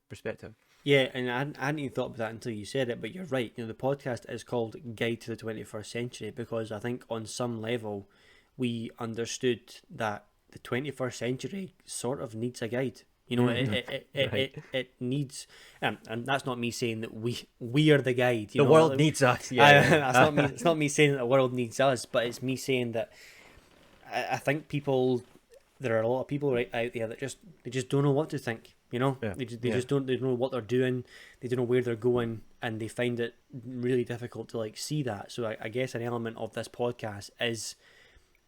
perspective. Yeah, and I hadn't even thought about that until you said it, but you're right. The podcast is called Guide to the 21st Century because I think on some level we understood that the 21st century sort of needs a guide. Right. It needs, and that's not me saying that we are the guide. The world needs us. Yeah, That's not me. yeah. It's not me saying that the world needs us, but it's me saying that I think there are a lot of people right out there that they just don't know what to think. Yeah, They yeah. just don't know what they're doing. They don't know where they're going, and they find it really difficult to see that. So I guess an element of this podcast is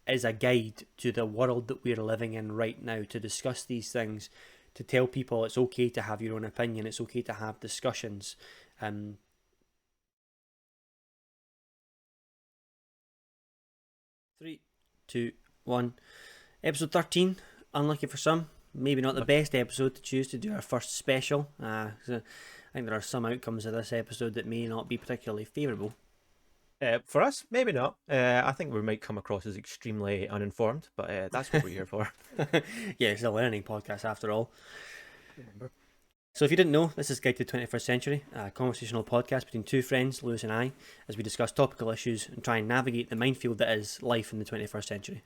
a guide to the world that we're living in right now, to discuss these things, to tell people it's okay to have your own opinion. It's okay to have discussions. Um, 3, 2, 1. Episode 13. Unlucky for some. Maybe not the Lucky. best episode to choose to do our first special. So I think there are some outcomes of this episode that may not be particularly favourable. For us, maybe not. I think we might come across as extremely uninformed, but that's what we're here for. Yeah, it's a learning podcast after all. Remember? So if you didn't know, this is Guide to the 21st Century, a conversational podcast between two friends, Lewis and I, as we discuss topical issues and try and navigate the minefield that is life in the 21st century.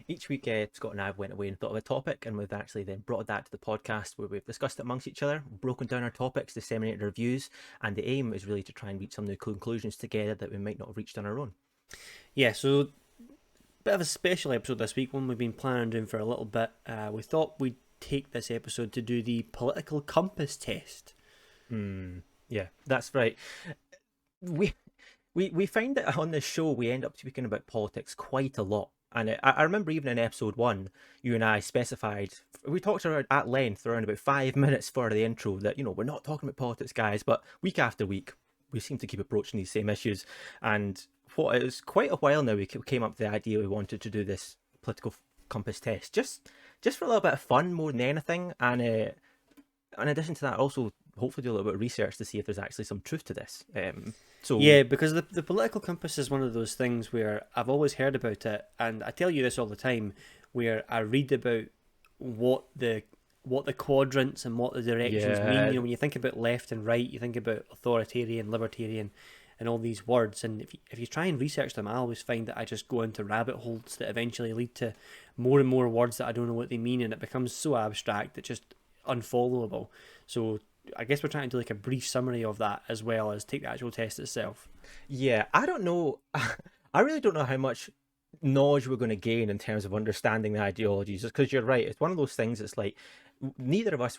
Each week, Scott and I went away and thought of a topic, and we've actually then brought that to the podcast where we've discussed it amongst each other, broken down our topics, disseminated our views, and the aim is really to try and reach some new conclusions together that we might not have reached on our own. Yeah, so bit of a special episode this week, one we've been planning on doing for a little bit. We thought we'd take this episode to do the political compass test. Yeah, that's right. We find that on this show we end up speaking about politics quite a lot. And I remember even in episode 1, you and I specified, we talked around at length around about 5 minutes for the intro that, we're not talking about politics, guys, but week after week, we seem to keep approaching these same issues. And what it was quite a while now, we came up with the idea we wanted to do this political compass test, just for a little bit of fun more than anything. And in addition to that, also hopefully do a little bit of research to see if there's actually some truth to this. Yeah, because the political compass is one of those things where I've always heard about it, and I tell you this all the time, where I read about what the quadrants and what the directions mean. Yeah, When you think about left and right, you think about authoritarian, libertarian, and all these words. And if you try and research them, I always find that I just go into rabbit holes that eventually lead to more and more words that I don't know what they mean, and it becomes so abstract that just unfollowable. So I guess we're trying to do a brief summary of that as well as take the actual test itself. yeah. I don't know. I really don't know how much knowledge we're going to gain in terms of understanding the ideologies. Just because you're right, it's one of those things. It's like neither of us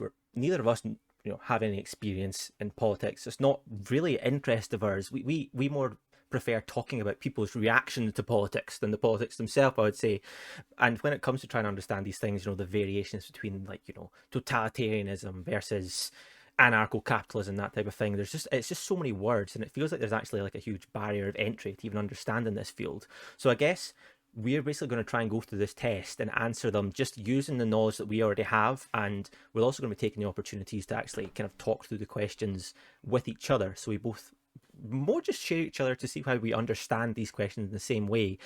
have any experience in politics. It's not really an interest of ours. We more prefer talking about people's reactions to politics than the politics themselves, I would say. And when it comes to trying to understand these things, the variations between totalitarianism versus anarcho-capitalism, that type of thing, it's just so many words, and it feels like there's actually a huge barrier of entry to even understanding this field. So I guess we're basically going to try and go through this test and answer them just using the knowledge that we already have, and we're also going to be taking the opportunities to actually kind of talk through the questions with each other, so we both more just share each other to see how we understand these questions in the same way.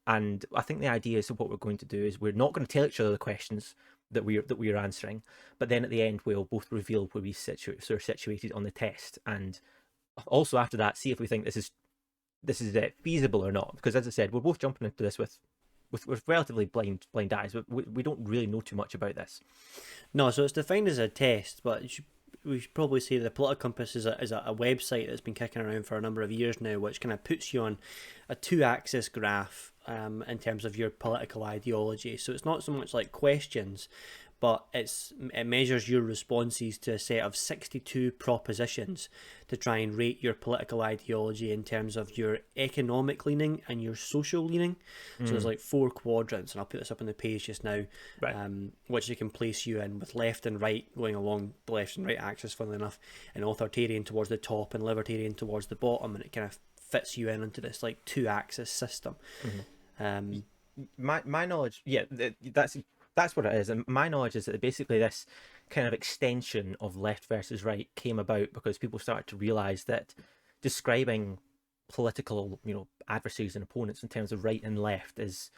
And I think the idea is what we're going to do is we're not going to tell each other the questions that we're answering, but then at the end we'll both reveal where we are situated on the test, and also after that see if we think this is feasible or not. Because as I said, we're both jumping into this with relatively blind eyes, but we don't really know too much about this. No, so it's defined as a test, but we should probably say the Political Compass is a website that's been kicking around for a number of years now, which kind of puts you on a 2-axis graph in terms of your political ideology. So it's not so much like questions, but it measures your responses to a set of 62 propositions to try and rate your political ideology in terms of your economic leaning and your social leaning. So there's 4 quadrants, and I'll put this up on the page just now, Right. which you can place you in, with left and right going along the left and right axis, funnily enough, and authoritarian towards the top and libertarian towards the bottom, and it kind of fits you into this 2-axis system. My knowledge, yeah, that's what it is. And my knowledge is that basically this kind of extension of left versus right came about because people started to realize that describing political, adversaries and opponents in terms of right and left is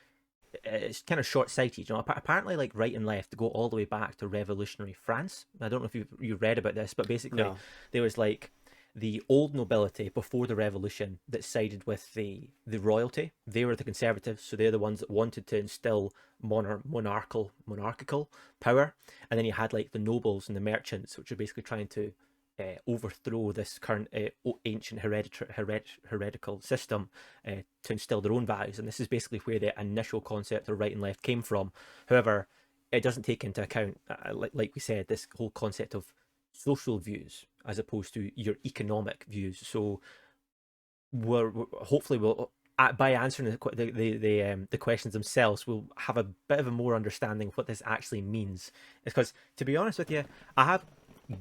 it's kind of short-sighted. Apparently, like right and left go all the way back to revolutionary France. I don't know if you read about this, but basically No. there was like the old nobility before the revolution that sided with the royalty. They were the conservatives, so they're the ones that wanted to instill monarchical power, and then you had like the nobles and the merchants, which are basically trying to overthrow this current ancient heretical system to instill their own values. And this is basically where the initial concept of right and left came from. However, it doesn't take into account, like we said, this whole concept of social views as opposed to your economic views. So hopefully we'll by answering the questions themselves, we'll have a bit of a more understanding of what this actually means. Because to be honest with you, I have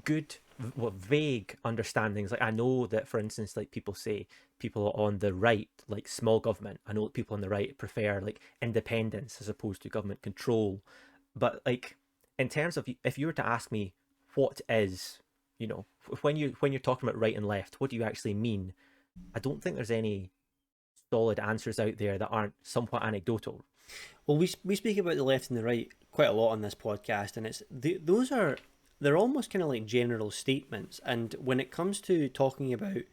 good, vague understandings. Like I know that, for instance, like people say people on the right like small government. I know that people on the right prefer like independence as opposed to government control. But like in terms of if you were to ask me what is, when you're talking about right and left, what do you actually mean? I don't think there's any solid answers out there that aren't somewhat anecdotal. Well, we speak about the left and the right quite a lot on this podcast, and those are they're almost kind of like general statements. And when it comes to talking about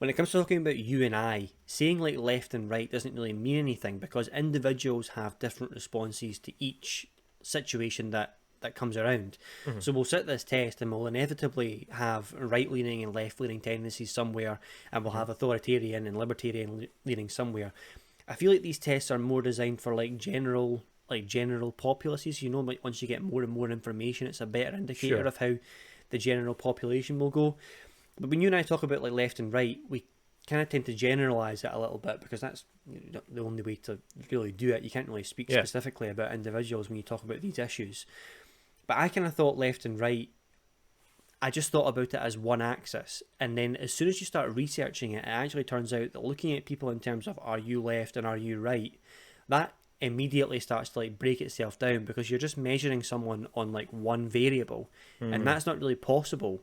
you and I, saying like left and right doesn't really mean anything because individuals have different responses to each situation that comes around. Mm-hmm. So we'll sit this test and we'll inevitably have right leaning and left leaning tendencies somewhere, and we'll Mm-hmm. have authoritarian and libertarian leaning somewhere. I feel like these tests are more designed for general populaces. Like once you get more and more information, it's a better indicator Sure. of how the general population will go. But when you and I talk about like left and right, we kind of tend to generalize it a little bit because that's the only way to really do it. You can't really speak Yeah. specifically about individuals when you talk about these issues. But I kind of thought left and right, I just thought about it as one axis. And then as soon as you start researching it, it actually turns out that looking at people in terms of are you left and are you right, that immediately starts to like break itself down because you're just measuring someone on like one variable. And Mm-hmm. that's not really possible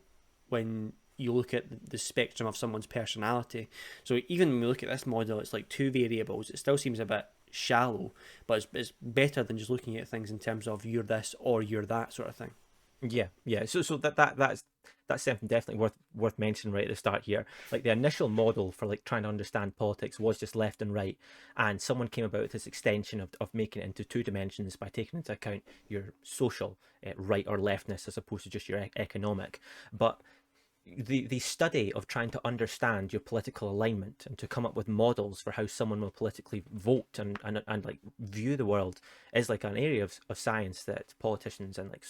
when you look at the spectrum of someone's personality. So even when we look at this model, it's like two variables. It still seems a bit shallow, but it's better than just looking at things in terms of you're this or you're that sort of thing. Yeah, yeah. So that's something definitely worth mentioning right at the start here. Like the initial model for like trying to understand politics was just left and right, and someone came about with this extension of making it into two dimensions by taking into account your social right or leftness as opposed to just your economic. But the study of trying to understand your political alignment and to come up with models for how someone will politically vote and like view the world is like an area of science that politicians and like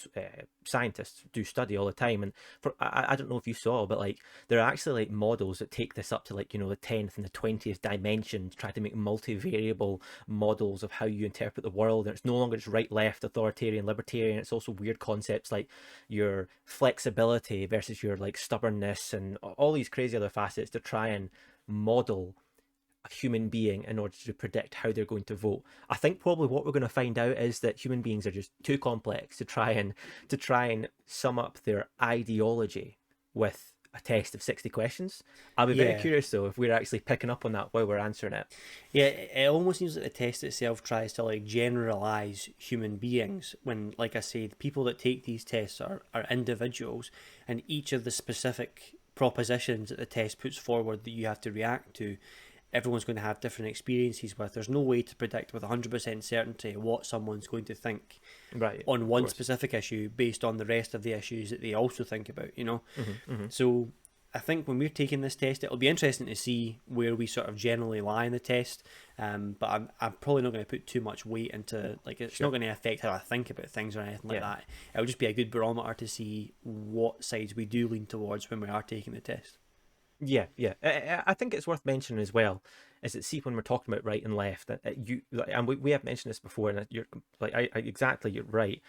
scientists do study all the time. And I don't know if you saw, but like there are actually like models that take this up to like the 10th and the 20th dimension to try to make multivariable models of how you interpret the world. And it's no longer just right left, authoritarian, libertarian. It's also weird concepts like your flexibility versus your like stubbornness and all these crazy other facets to try and model a human being in order to predict how they're going to vote. I think probably what we're going to find out is that human beings are just too complex to try and sum up their ideology with a test of 60 questions. I'll be very Yeah, curious though if we're actually picking up on that while we're answering it. yeah. It almost seems like the test itself tries to like generalize human beings. When, like I say, the people that take these tests are individuals, and each of the specific propositions that the test puts forward that you have to react to everyone's going to have different experiences with. There's no way to predict with 100% certainty what someone's going to think Right, on of one course. specific issue based on the rest of the issues that they also think about. Hmm. So I think when we're taking this test, it'll be interesting to see where we sort of generally lie in the test. But I'm probably not going to put too much weight into, like, it's not Sure. going to affect how I think about things or anything like Yeah. that. It'll just be a good barometer to see what sides we do lean towards when we are taking the test. Yeah, yeah. I think it's worth mentioning as well, is that see when we're talking about right and left, that you like, and we have mentioned this before, and you're like, exactly, you're right.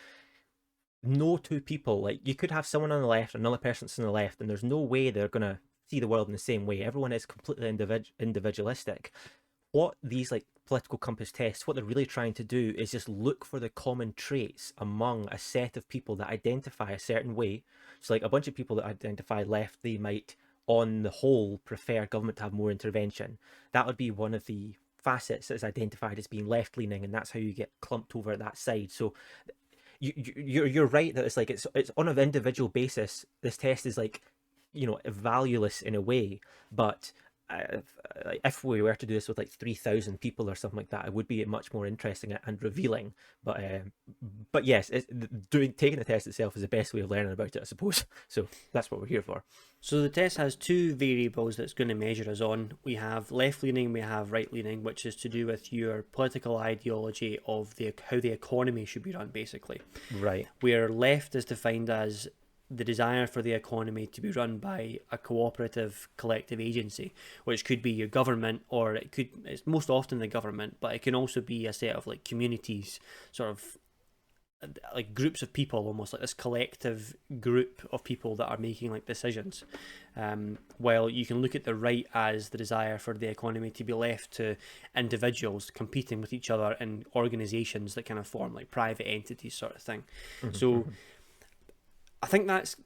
No two people, like you could have someone on the left, another person's on the left, and there's no way they're gonna see the world in the same way. Everyone is completely individualistic. What these like political compass tests, what they're really trying to do is just look for the common traits among a set of people that identify a certain way. So like a bunch of people that identify left, they might on the whole prefer government to have more intervention. That would be one of the facets that's identified as being left leaning, and that's how you get clumped over at that side. So you're right that it's on an individual basis. This test is like, valueless in a way, but if we were to do this with like 3,000 people or something like that, it would be much more interesting and revealing. But yes, taking the test itself is the best way of learning about it, I suppose. So that's what we're here for. So the test has two variables that's going to measure us on. We have left leaning, we have right leaning, which is to do with your political ideology of how the economy should be run, basically. Right. Where left is defined as the desire for the economy to be run by a cooperative collective agency, which could be your government, or it's most often the government, but it can also be a set of like communities, sort of like groups of people, almost like this collective group of people that are making like decisions. While you can look at the right as the desire for the economy to be left to individuals competing with each other in organizations that kind of form like private entities, sort of thing. Mm-hmm. So I think that's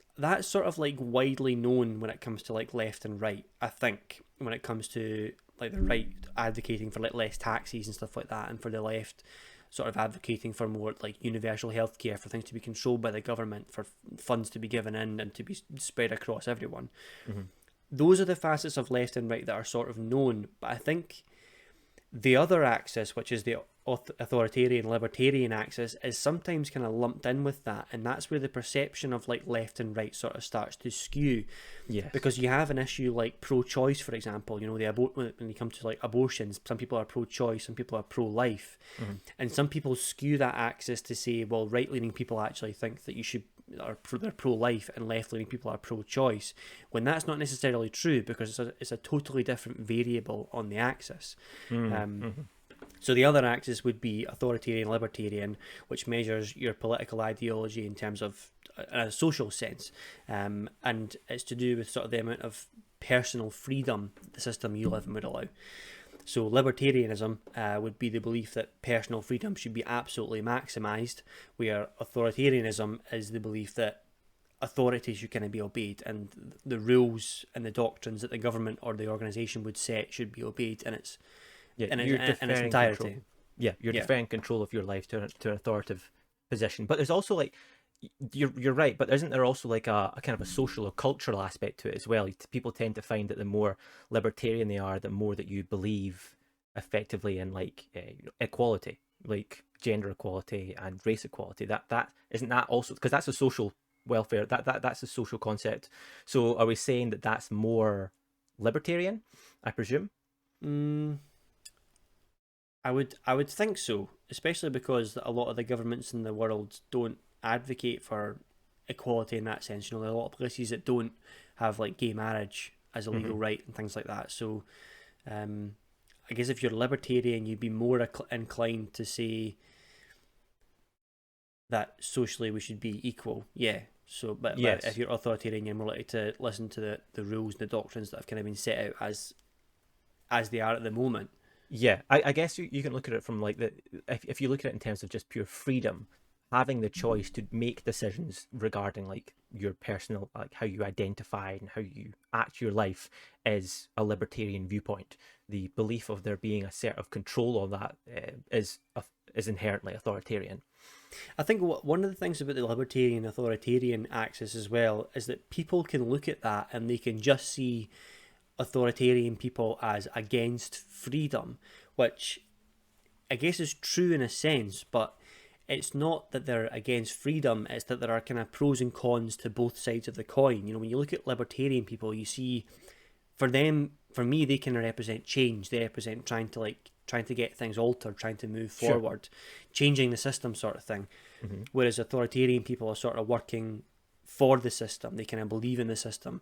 sort of like widely known when it comes to like left and right. I think when it comes to like the right advocating for like less taxes and stuff like that, and for the left sort of advocating for more like universal healthcare, for things to be controlled by the government, for funds to be given in and to be spread across everyone. Mm-hmm. Those are the facets of left and right that are sort of known. But I think the other axis, which is the authoritarian libertarian axis, is sometimes kind of lumped in with that, and that's where the perception of like left and right sort of starts to skew. Yes. Because you have an issue like pro-choice, for example. When you come to like abortions, some people are pro-choice, some people are pro-life, and some people skew that axis to say, well, right-leaning people actually think that they're pro-life, and left-leaning people are pro-choice, when that's not necessarily true, because it's a totally different variable on the axis. So the other axis would be authoritarian libertarian, which measures your political ideology in terms of a social sense, and it's to do with sort of the amount of personal freedom the system you live in would allow. So libertarianism would be the belief that personal freedom should be absolutely maximised, where authoritarianism is the belief that authority should kind of be obeyed, and the rules and the doctrines that the government or the organisation would set should be obeyed in its entirety. Control. Yeah, you're deferring control of your life to an authoritative position. But there's also like, you're right, but isn't there also like a kind of a social or cultural aspect to it as well? People tend to find that the more libertarian they are, the more that you believe effectively in like equality, like gender equality and race equality. That isn't that also, because that's a social welfare, that's a social concept. So are we saying that that's more libertarian, I presume? I would think so, especially because a lot of the governments in the world don't advocate for equality in that sense. There are a lot of places that don't have like gay marriage as a legal right and things like that. So I guess if you're libertarian, you'd be more inclined to say that socially we should be equal. Yeah. So, but if you're authoritarian, you're more likely to listen to the rules and the doctrines that have kind of been set out as they are at the moment. Yeah, I guess you can look at it from like if you look at it in terms of just pure freedom, having the choice to make decisions regarding like your personal, like how you identify and how you act your life, is a libertarian viewpoint. The belief of there being a set of control of that is inherently authoritarian. I think one of the things about the libertarian authoritarian axis as well is that people can look at that and they can just see authoritarian people as against freedom, which I guess is true in a sense, but it's not that they're against freedom, it's that there are kind of pros and cons to both sides of the coin. When you look at libertarian people, you see, for me, they can represent change. They represent trying to get things altered, trying to move forward, changing the system, sort of thing. Whereas authoritarian people are sort of working for the system. They kind of believe in the system.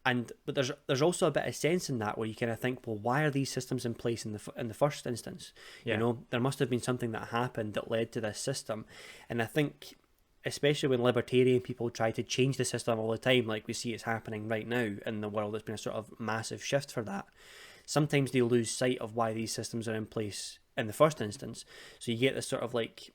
But there's also a bit of sense in that, where you kind of think, well, why are these systems in place in the first instance? There must have been something that happened that led to this system. And I think, especially when libertarian people try to change the system all the time, like we see it's happening right now in the world, there's been a sort of massive shift for that. Sometimes they lose sight of why these systems are in place in the first instance. So you get this sort of like,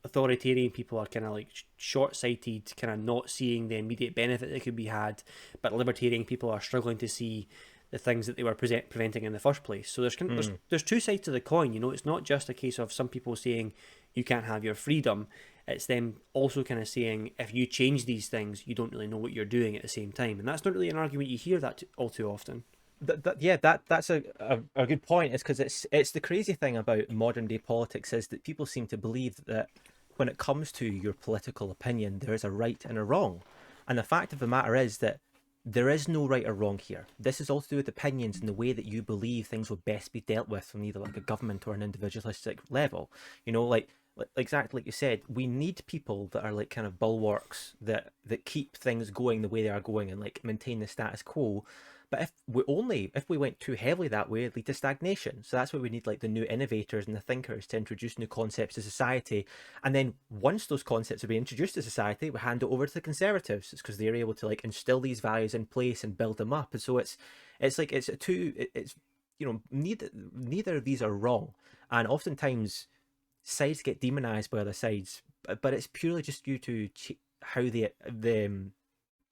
authoritarian people are kind of like short-sighted, kind of not seeing the immediate benefit that could be had, but libertarian people are struggling to see the things that they were preventing in the first place. So there's two sides to the coin. You know, it's not just a case of some people saying you can't have your freedom. It's them also kind of saying if you change these things, you don't really know what you're doing at the same time, and that's not really an argument you hear that all too often. That's a good point. Is because it's the crazy thing about modern day politics is that people seem to believe that when it comes to your political opinion, there is a right and a wrong, and the fact of the matter is that there is no right or wrong here. This is all to do with opinions and the way that you believe things will best be dealt with from either like a government or an individualistic level. You know, like exactly like you said, we need people that are like kind of bulwarks that keep things going the way they are going and like maintain the status quo. But if we went too heavily that way, it'd lead to stagnation. So that's why we need like the new innovators and the thinkers to introduce new concepts to society. And then once those concepts have been introduced to society, we hand it over to the conservatives. It's because they're able to like instill these values in place and build them up. And so it's you know, neither of these are wrong. And oftentimes sides get demonized by other sides, but it's purely just due to how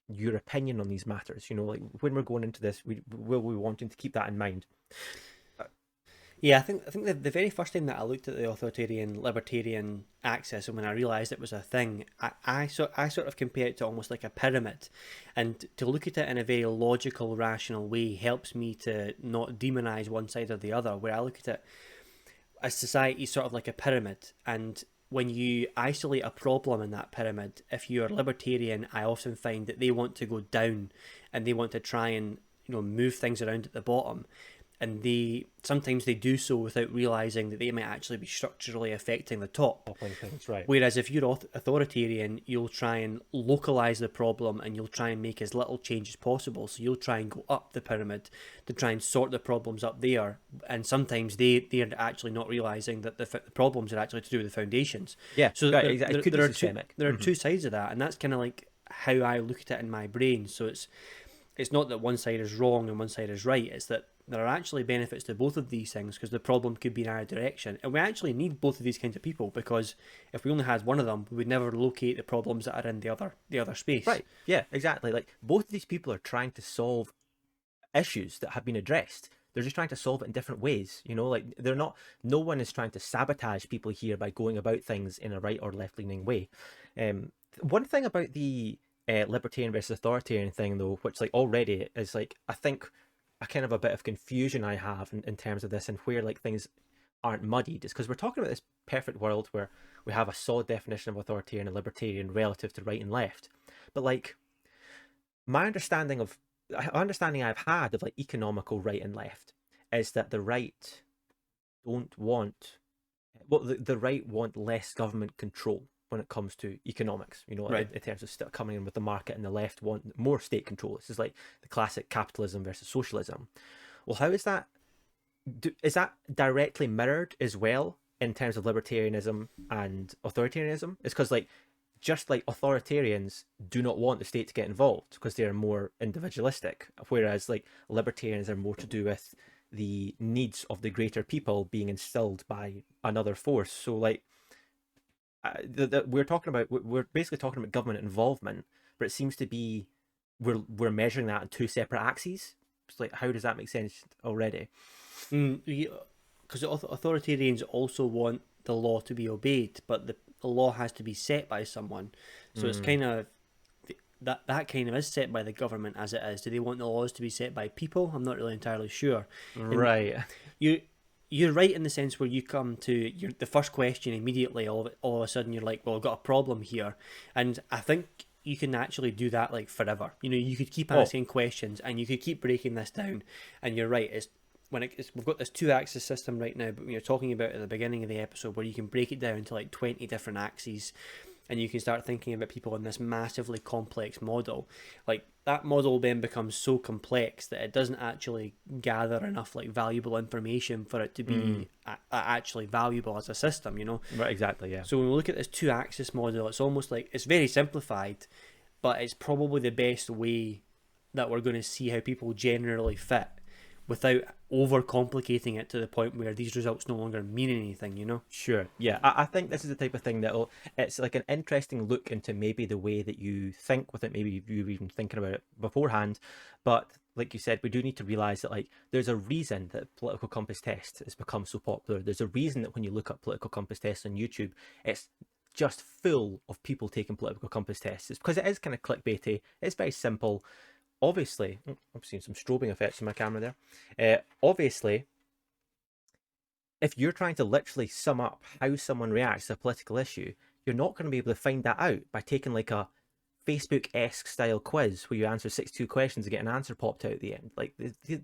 your opinion on these matters. You know, like when we're going into this, we'll be wanting to keep that in mind. Yeah, I think the very first time that I looked at the authoritarian libertarian axis, and when I realised it was a thing, I sort of compare it to almost like a pyramid, and to look at it in a very logical, rational way helps me to not demonise one side or the other. Where I look at it as society is sort of like a pyramid, and when you isolate a problem in that pyramid, if you're libertarian, I often find that they want to go down and they want to try and, you know, move things around at the bottom. And sometimes they do so without realising that they might actually be structurally affecting the top. Things, right. Whereas if you're authoritarian, you'll try and localise the problem and you'll try and make as little change as possible. So you'll try and go up the pyramid to try and sort the problems up there. And sometimes they're actually not realising that the problems are actually to do with the foundations. Yeah, so right, exactly. There are two sides of that, and that's kind of like how I look at it in my brain. So it's not that one side is wrong and one side is right. It's that there are actually benefits to both of these things because the problem could be in either direction. And we actually need both of these kinds of people, because if we only had one of them, we would never locate the problems that are in the other space. Right. Yeah, exactly. Like both of these people are trying to solve issues that have been addressed. They're just trying to solve it in different ways. You know, like no one is trying to sabotage people here by going about things in a right or left leaning way. One thing about the libertarian versus authoritarian thing though, which like already is like, I think a kind of a bit of confusion I have in terms of this and where like things aren't muddied, is because we're talking about this perfect world where we have a solid definition of authoritarian and libertarian relative to right and left. But like my understanding I've had of like economical right and left is that the right the right want less government control when it comes to economics, you know, right, in terms of still coming in with the market, and the left want more state control. This is like the classic capitalism versus socialism. Well, how is that? Is that directly mirrored as well in terms of libertarianism and authoritarianism? It's because like just like authoritarians do not want the state to get involved because they're more individualistic, whereas like libertarians are more to do with the needs of the greater people being instilled by another force. So like we're basically talking about government involvement, but it seems to be we're measuring that on two separate axes. It's like, how does that make sense already? Because authoritarians also want the law to be obeyed, but the law has to be set by someone. So it's kind of that kind of is set by the government as it is. Do they want the laws to be set by people? I'm not really entirely sure. Right. And you're right in the sense where you come to the first question immediately, all of a sudden you're like, well, I've got a problem here. And I think you can actually do that like forever. You know, you could keep asking questions and you could keep breaking this down. And you're right, we've got this 2-axis system right now, but when you're talking about at the beginning of the episode where you can break it down to like 20 different axes, and you can start thinking about people in this massively complex model, like that model then becomes so complex that it doesn't actually gather enough like valuable information for it to be actually valuable as a system, you know? Right, exactly, yeah. So when we look at this 2-axis model, it's almost like it's very simplified, but it's probably the best way that we're going to see how people generally fit. without overcomplicating it to the point where these results no longer mean anything, you know? Sure. Yeah. I think this is the type of thing it's like an interesting look into maybe the way that you think with it. Maybe you were even thinking about it beforehand. But like you said, we do need to realize that like there's a reason that political compass test has become so popular. There's a reason that when you look up political compass tests on YouTube, it's just full of people taking political compass tests. It's because it is kind of clickbaity. It's very simple. Obviously, I'm seeing some strobing effects in my camera there. Obviously, if you're trying to literally sum up how someone reacts to a political issue, you're not going to be able to find that out by taking like a Facebook-esque style quiz where you answer 62 questions and get an answer popped out at the end. Like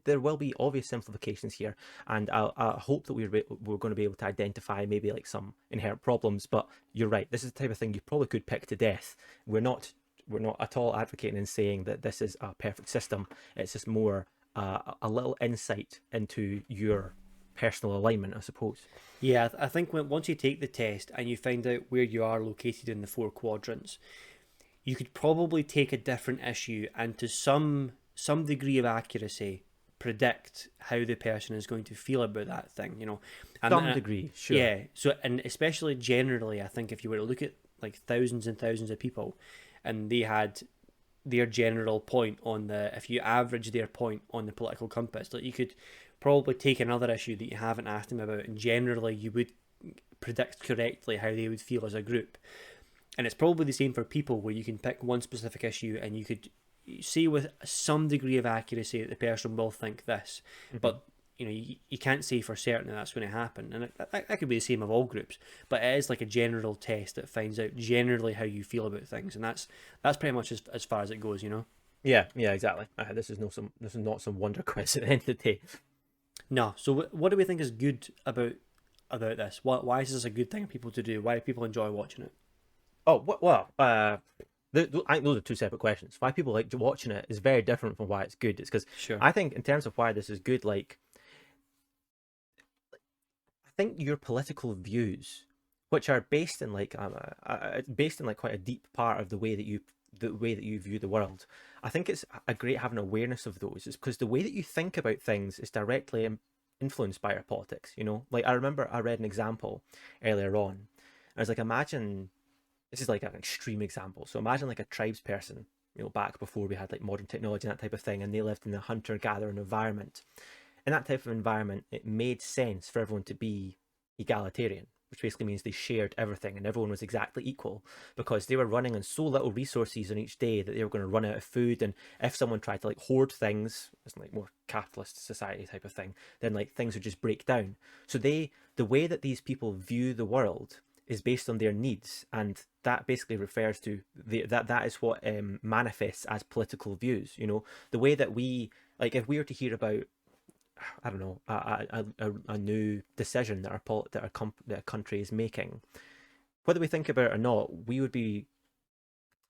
there will be obvious simplifications here, and I hope that we're going to be able to identify maybe like some inherent problems. But you're right, this is the type of thing you probably could pick to death. We're not at all advocating and saying that this is a perfect system. It's just more a little insight into your personal alignment, I suppose. Yeah, I think once you take the test and you find out where you are located in the 4 quadrants, you could probably take a different issue and to some degree of accuracy predict how the person is going to feel about that thing, you know. And, Some degree, sure. Yeah, so and especially generally, I think if you were to look at like thousands and thousands of people and they had their general point on if you average their point on the political compass, like you could probably take another issue that you haven't asked them about and generally you would predict correctly how they would feel as a group. And it's probably the same for people where you can pick one specific issue and you could say with some degree of accuracy that the person will think this, but you know you can't say for certain that that's going to happen, and that could be the same of all groups. But it is like a general test that finds out generally how you feel about things, and that's pretty much as far as it goes, you know. Yeah, exactly. This is not some wonder quiz at the end of the day. No. So what do we think is good about this? Why is this a good thing for people to do? Why do people enjoy watching it? Oh well, I think those are two separate questions. Why people like watching it is very different from why it's good. It's because Sure. I think in terms of why this is good, like I think your political views, which are based in like quite a deep part of the way that you view the world. I think it's a great having awareness of those. It's because the way that you think about things is directly influenced by our politics. You know, like I remember I read an example earlier on. I was like, imagine this is like an extreme example. So imagine like a tribes person, you know, back before we had like modern technology and that type of thing, and they lived in a hunter-gatherer environment. In that type of environment, it made sense for everyone to be egalitarian, which basically means they shared everything and everyone was exactly equal because they were running on so little resources on each day that they were going to run out of food. And if someone tried to like hoard things, it's like more capitalist society type of thing, then like things would just break down. So the way that these people view the world is based on their needs, and that basically refers to that is what manifests as political views. You know, the way that we like if we were to hear about I don't know a new decision that a country is making, whether we think about it or not, we would be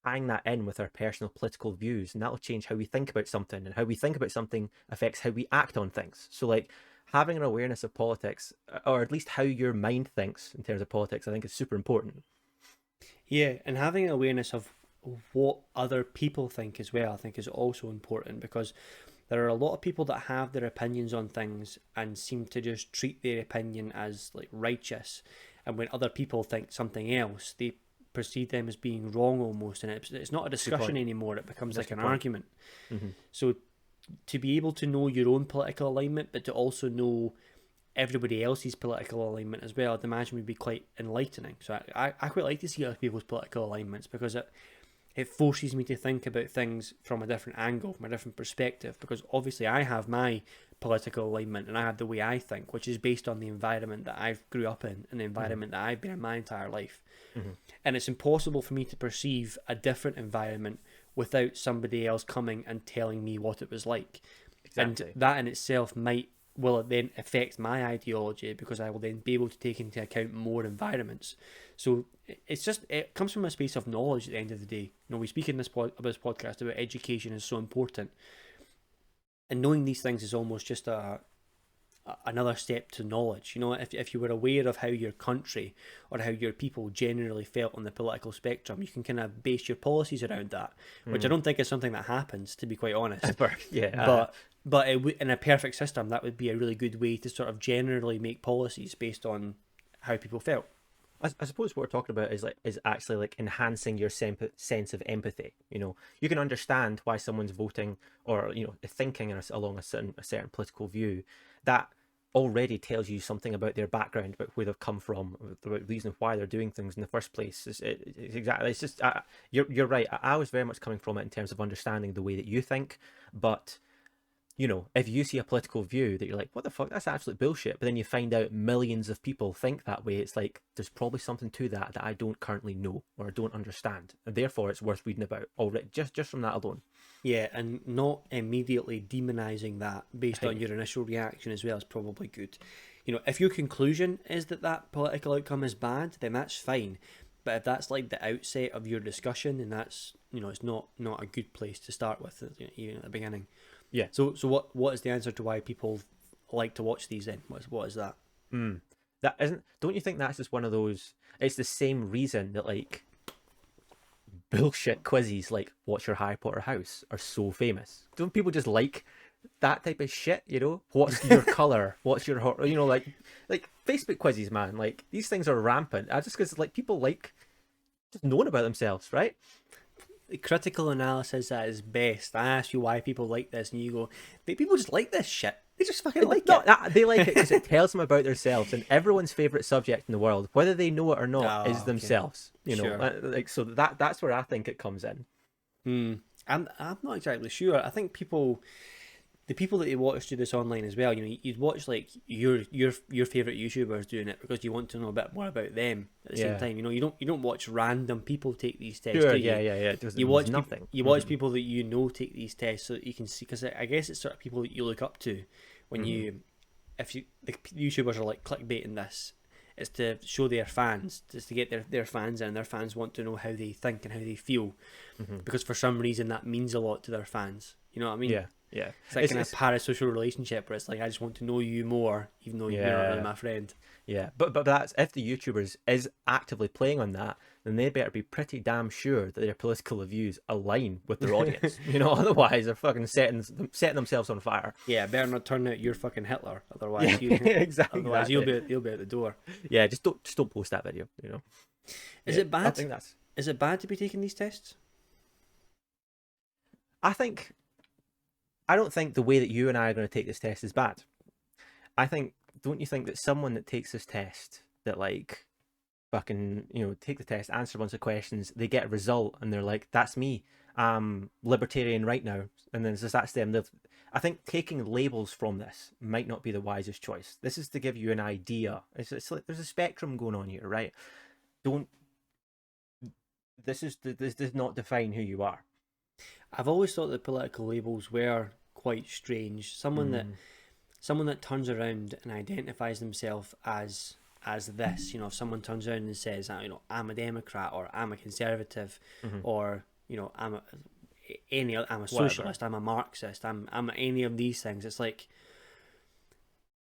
tying that in with our personal political views, and that'll change how we think about something, and how we think about something affects how we act on things. So like having an awareness of politics, or at least how your mind thinks in terms of politics, I think is super important. Yeah, and having an awareness of what other people think as well, I think is also important because there are a lot of people that have their opinions on things and seem to just treat their opinion as like righteous, and when other people think something else, they perceive them as being wrong almost, and it's not a discussion anymore. It becomes like an argument. So to be able to know your own political alignment, but to also know everybody else's political alignment as well, I'd imagine would be quite enlightening. So I quite like to see other people's political alignments because it forces me to think about things from a different angle, from a different perspective, because obviously I have my political alignment and I have the way I think, which is based on the environment that I grew up in and the environment that I've been in my entire life. And it's impossible for me to perceive a different environment without somebody else coming and telling me what it was like. Exactly. And that in itself will then affect my ideology because I will then be able to take into account more environments. So it comes from a space of knowledge at the end of the day. You know, we speak in this podcast about education is so important, and knowing these things is almost just a another step to knowledge. You know, if you were aware of how your country or how your people generally felt on the political spectrum, you can kind of base your policies around that, which I don't think is something that happens, to be quite honest. Yeah. But in a perfect system, that would be a really good way to sort of generally make policies based on how people felt. I suppose what we're talking about is actually like enhancing your sense of empathy. You know, you can understand why someone's voting or thinking along a certain political view. That already tells you something about their background, about where they've come from, the reason why they're doing things in the first place. It's exactly. It's just you're right. I was very much coming from it in terms of understanding the way that you think, but if you see a political view that you're like, what the fuck, that's absolute bullshit, but then you find out millions of people think that way, it's like, there's probably something to that I don't currently know or I don't understand. And therefore, it's worth reading about already, just from that alone. Yeah, and not immediately demonizing that based on your initial reaction as well is probably good. If your conclusion is that political outcome is bad, then that's fine. But if that's like the outset of your discussion, then that's, it's not a good place to start with, even at the beginning. Yeah. So what is the answer to why people like to watch these then? What is that? That isn't. Don't you think that's just one of those? It's the same reason that like bullshit quizzes like "What's your Harry Potter house?" are so famous. Don't people just like that type of shit? What's your color? What's your like Facebook quizzes, man? Like these things are rampant. Just because like people like just knowing about themselves, right? Critical analysis at its best. I ask you why people like this, and you go, people just like this shit. They just fucking like it. They like it because it tells them about themselves. And everyone's favorite subject in the world, whether they know it or not, is themselves. Sure. So that's where I think it comes in. I'm not exactly sure. I think the people that you watch do this online as well. You'd watch like your favorite YouTubers doing it because you want to know a bit more about them at the same time. You don't watch random people take these tests. Sure, do you? yeah. You watch nothing. You watch people that take these tests so that you can see, because I guess it's sort of people that you look up to when the YouTubers are like clickbaiting this. It's to show their fans, just to get their fans in. Their fans want to know how they think and how they feel, because for some reason that means a lot to their fans. You know what I mean? Yeah. It's like a parasocial relationship where it's like, I just want to know you more, even though you're not really my friend. Yeah, but that's if the YouTubers is actively playing on that, then they better be pretty damn sure that their political views align with their audience. Otherwise they're fucking setting themselves on fire. Yeah, better not turn out you're fucking Hitler. Otherwise, exactly. Otherwise, you'll be out the door. Yeah, just don't post that video. Is it bad? I think Is it bad to be taking these tests? I don't think the way that you and I are going to take this test is bad. Don't you think that someone that takes this test, that like fucking, take the test, answer a bunch of questions, they get a result and they're like, that's me, I'm libertarian right now. And then that's them. I think taking labels from this might not be the wisest choice. This is to give you an idea. It's like there's a spectrum going on here, right? This does not define who you are. I've always thought that political labels were quite strange. Someone that turns around and identifies themselves as this, if someone turns around and says, I'm a Democrat, or I'm a conservative, or I'm a socialist, I'm a Marxist, I'm any of these things. It's like,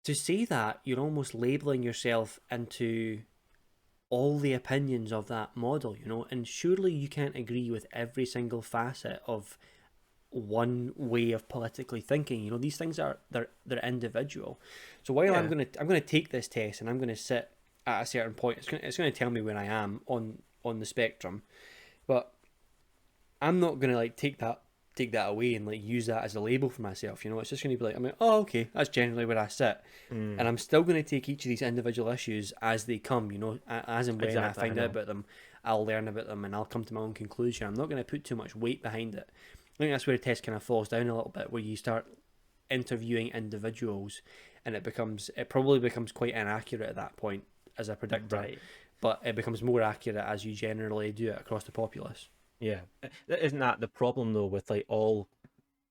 to say that, you're almost labeling yourself into all the opinions of that model, and surely you can't agree with every single facet of one way of politically thinking. These things they're individual. So while I'm gonna take this test and I'm gonna sit at a certain point, it's gonna tell me where I am on the spectrum, but I'm not gonna like take that away and like use that as a label for myself. It's just gonna be like, oh, okay, that's generally where I sit, and I'm still gonna take each of these individual issues as they come. As and when I find out about them, I'll learn about them and I'll come to my own conclusion. I'm not gonna put too much weight behind it. I think that's where the test kind of falls down a little bit, where you start interviewing individuals, and it probably becomes quite inaccurate at that point as a predictor, right? But it becomes more accurate as you generally do it across the populace. Yeah, isn't that the problem though with like all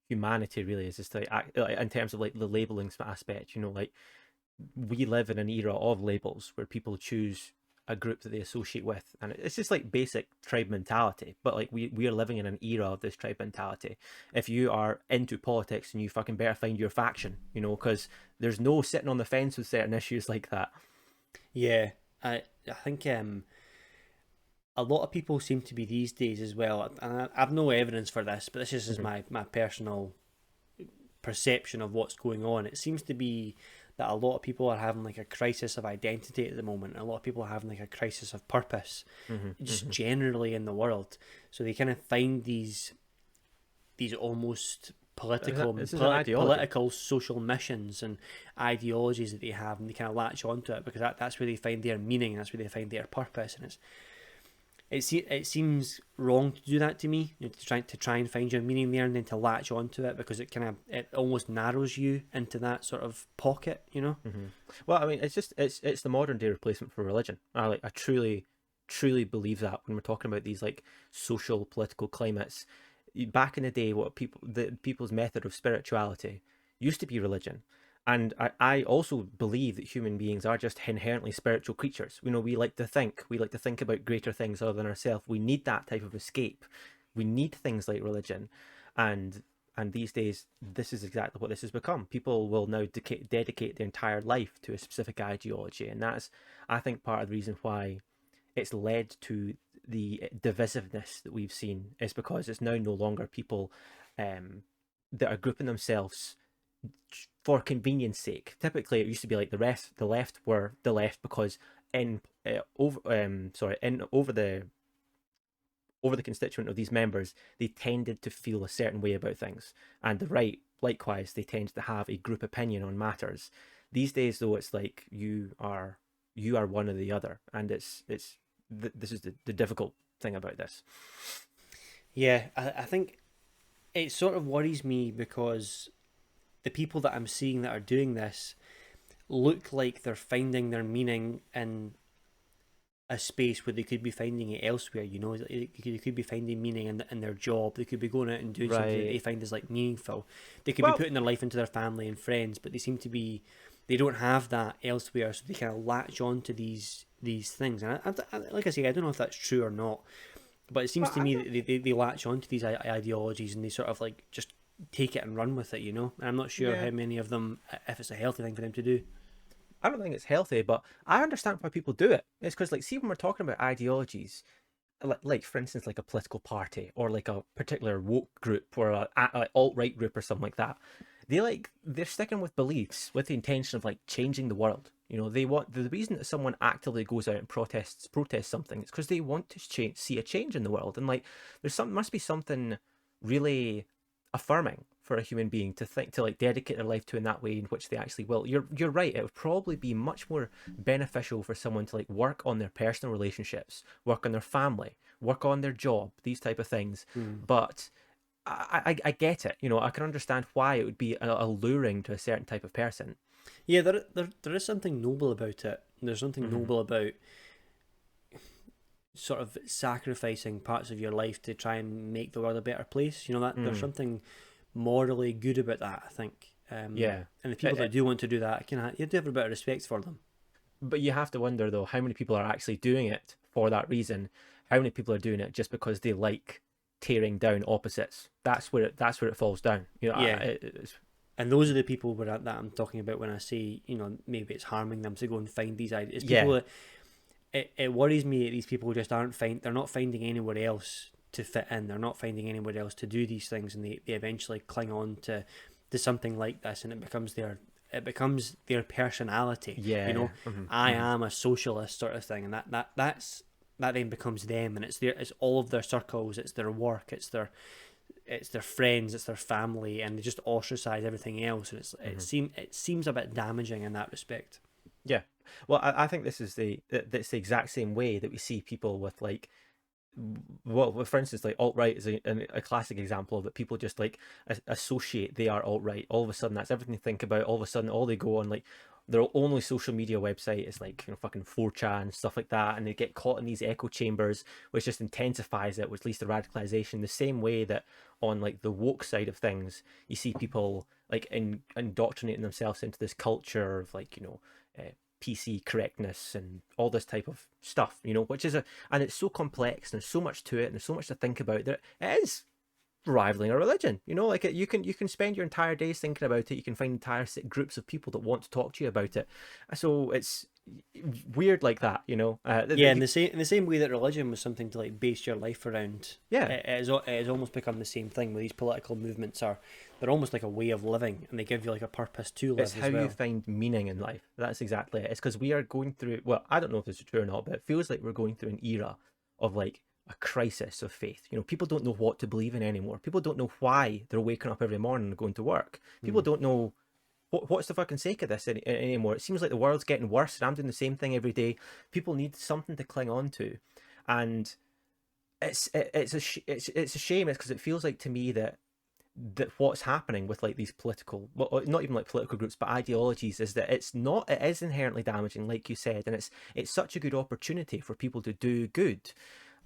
humanity? Really, is just like in terms of like the labeling aspect. Like we live in an era of labels where people choose a group that they associate with, and it's just like basic tribe mentality. But like we are living in an era of this tribe mentality. If you are into politics, and you fucking better find your faction, because there's no sitting on the fence with certain issues like that. Yeah, I think a lot of people seem to be these days as well, and I've no evidence for this, but this is just Mm-hmm. my personal perception of what's going on. It seems to be that a lot of people are having like a crisis of identity at the moment. A lot of people are having like a crisis of purpose, Mm-hmm. just Mm-hmm. generally in the world. So they kind of find these almost This is an ideology. political social missions and ideologies that they have, and they kind of latch onto it because that's where they find their meaning, that's where they find their purpose. And it seems wrong to do that to me, to try and find your meaning there and then to latch onto it, because it almost narrows you into that sort of pocket, you know. Mm-hmm. Well, I mean, it's the modern day replacement for religion. I truly believe that when we're talking about these like social political climates. Back in the day, the people's method of spirituality used to be religion. And I also believe that human beings are just inherently spiritual creatures. We like to think about greater things other than ourselves. We need that type of escape. We need things like religion. And these days, this is exactly what this has become. People will now dedicate their entire life to a specific ideology. And that's, I think, part of the reason why it's led to the divisiveness that we've seen, is because it's now no longer people um, that are grouping themselves for convenience sake. Typically, it used to be like the left were the left because in over the constituent of these members, they tended to feel a certain way about things, and the right, likewise, they tend to have a group opinion on matters. These days, though, it's like you are one or the other, and this is the difficult thing about this. Yeah, I think it sort of worries me because the people that I'm seeing that are doing this look like they're finding their meaning in a space where they could be finding it elsewhere. You know, they could be finding meaning in their job. They could be going out and doing something that they Right. find is like meaningful. They could be Well, putting their life into their family and friends, but they don't have that elsewhere, so they kind of latch on to these things. And like I say, I don't know if that's true or not, but it seems well, to me that they latch on to these ideologies and they sort of like just take it and run with it. You know, and I'm not sure yeah. how many of them, if it's a healthy thing for them to do. I don't think it's healthy, but I understand why people do it. It's because, like, see, when we're talking about ideologies, like for instance, like a political party or like a particular woke group or a alt right group or something like that, they're sticking with beliefs with the intention of like changing the world. They want the reason that someone actively goes out and protests something. It's because they want to see a change in the world, and like must be something really affirming for a human being to think to like dedicate their life to in that way in which they actually will. You're right. It would probably be much more beneficial for someone to like work on their personal relationships, work on their family, work on their job, these type of things. Hmm. But I get it. I can understand why it would be alluring to a certain type of person. Yeah, there is something noble about it. There's something Mm-hmm. noble about sort of sacrificing parts of your life to try and make the world a better place. You know that there's Mm. something morally good about that. I think, Yeah. and the people It, that it, do want to do that, you do have a bit of respect for them. but you have to wonder though, how many people are actually doing it for that reason? How many people are doing it just because they like tearing down opposites? That's where it falls down. Yeah, and those are the people that I'm talking about when I say, maybe it's harming them to go and find these ideas. People yeah. that it worries me that these people just they're not finding anywhere else to fit in. They're not finding anywhere else to do these things, and they eventually cling on to something like this, and it becomes their personality. You Yeah. know, Hmm. I Hmm. am a socialist sort of thing, and that then becomes them, and it's all of their circles, it's their work, it's their friends, it's their family, and they just ostracize everything else, and Hmm. it seems a bit damaging in that respect. Yeah. Well, I think that's the exact same way that we see people with like, well, for instance, like alt right is a classic example of that. People just like associate they are alt right. All of a sudden, that's everything they think about. All of a sudden, all they go on like their only social media website is like fucking 4chan and stuff like that, and they get caught in these echo chambers, which just intensifies it, which leads to radicalization. The same way that on like the woke side of things, you see people like indoctrinating themselves into this culture of like PC correctness and all this type of stuff, which is and it's so complex and there's so much to it and there's so much to think about that it is rivaling a religion. Like you can spend your entire days thinking about it. You can find entire groups of people that want to talk to you about it. So it's weird like that. Yeah, in the same way that religion was something to like base your life around. Yeah, it has almost become the same thing where these political movements they're almost like a way of living, and they give you like a purpose to live. it's how as well. you find meaning in life. That's exactly it. It's because we are going through. Well, I don't know if this is true or not, but it feels like we're going through an era of like a crisis of faith. People don't know what to believe in anymore. People don't know why they're waking up every morning and going to work. People don't know what's the fucking sake of this anymore. It seems like the world's getting worse and I'm doing the same thing every day. People need something to cling on to, and it's a shame. It's because it feels like to me that what's happening with like these political, well, not even like political groups, but ideologies, is that it is inherently damaging, like you said, and it's such a good opportunity for people to do good.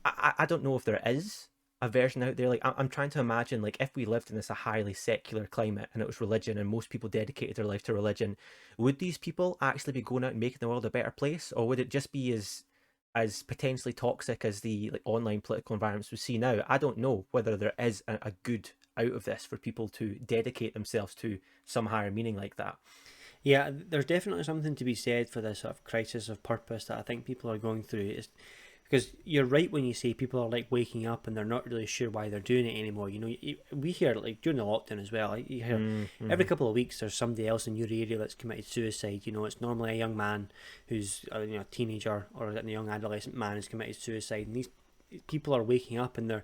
I don't know if there is a version out there. Like I'm trying to imagine, like if we lived in this a highly secular climate and it was religion and most people dedicated their life to religion, would these people actually be going out and making the world a better place, or would it just be as potentially toxic as the like online political environments we see now? I don't know whether there is a good out of this for people to dedicate themselves to some higher meaning like that. Yeah, there's definitely something to be said for this sort of crisis of purpose that I think people are going through. It's because you're right when you say people are like waking up and they're not really sure why they're doing it anymore. We hear like during the lockdown as well. You hear every couple of weeks there's somebody else in your area that's committed suicide. It's normally a young man who's a teenager or a young adolescent man who's committed suicide. And these people are waking up and